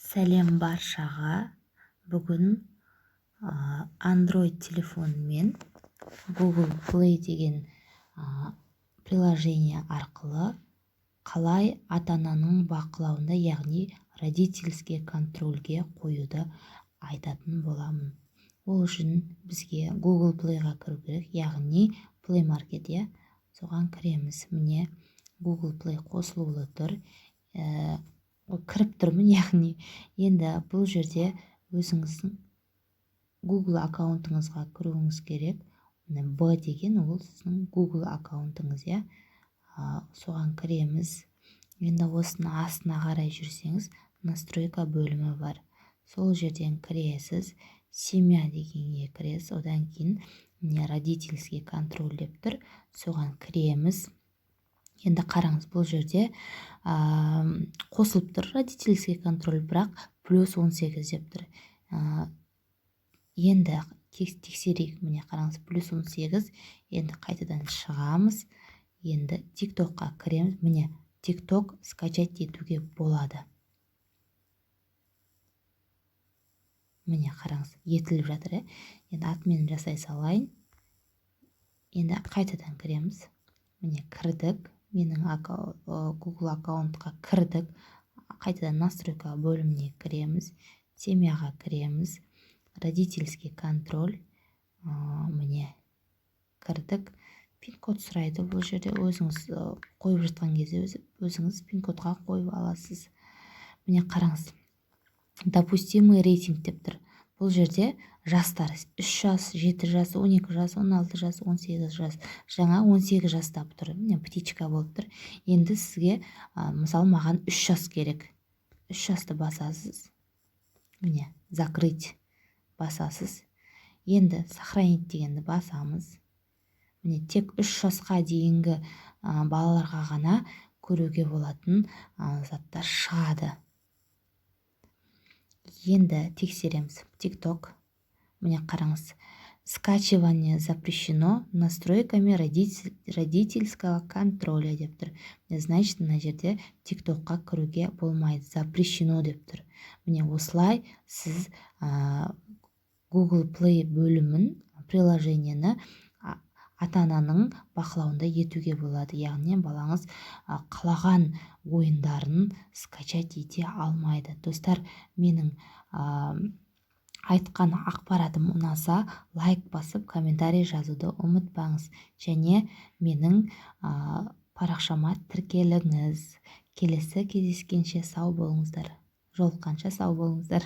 Сәлем баршаға. Бүгін Android телефонмен Google Play деген приложение арқылы қалай ата-ананың бақылауында, яғни родительский контрольге қоюды айтатын боламын. Ол үшін бізге Google Play-ға кіру керек, яғни Play Market, соған кіреміз. Міне Google Play қосылулы тұр. Кіріп тұрмын, яғни енді бұл жерде өзіңіздің Google аккаунтыңызға кіруіңіз керек. Б деген ол сіздің Google аккаунтыңыз, соған кіреміз. Енді осыны астына қарай жүрсеңіз, настройка бөлімі бар. Сол жерден кіресіз, семья дегенге кіресіз, одан кейін родительский контроль деп тұр, соған кіреміз. Енді қараңыз, бұл жерде қосылып тұр родительский контроль, бірақ плюс 18 деп тұр. Енді тексерейік, міне қараңыз, плюс 18. Енді қайтадан шығамыз. Енді TikTok-қа кіреміз. Міне TikTok скачать етуге болады. Міне қараңыз, етіліп жатыр. Енді атмен жасай салайын. Енді қайтадан кіреміз. Міне кірдік. Менің Google аккаунтқа кірдік. Қайтадан настройка бөліміне кіреміз. Семьяға кіреміз. Родительский контроль. Міне кірдік. Пин-код сұрайды. Бұл жерде өзіңіз қойып жатқан кезде өзіңіз пин-кодқа қойып аласыз. Міне қараңыз. Допустимый рейтинг деп тұр. Бұл жерде жастар 3 жас, 7 жас, 12 жас, 16 жас, 18 жас. Жаңа 18 жастап тұр. Міне птичка болып тұр. Енді сізге, мысалы, маған 3 жас керек. 3 жасты басасыз. Міне, закрыть басасыз. Енді сохранить дегенді басамыз. Міне тек 3 жасқа дейінгі балаларға ғана көруге болатын заттар шығады. Енді тексереміз. TikTok. Міне қараңыз. Скачивание запрещено настройками родительского контроля деп тұр. Значит, мына жерде TikTok-қа кіруге болмайды. Запрещено деп тұр. Міне осылай сіз Google Play бөлімін, приложениені ата-ананың бақылауында етуге болады. Яғни балаңыз қалаған ойындарын скачать ете алмайды. Достар, менің айтқан ақпаратым ұнаса, лайк басып, комментарий жазуды ұмытпаңыз. Және менің парақшама тіркеліңіз. Келесі кездескенше сау болыңыздар. Жолыққанша сау болыңыздар.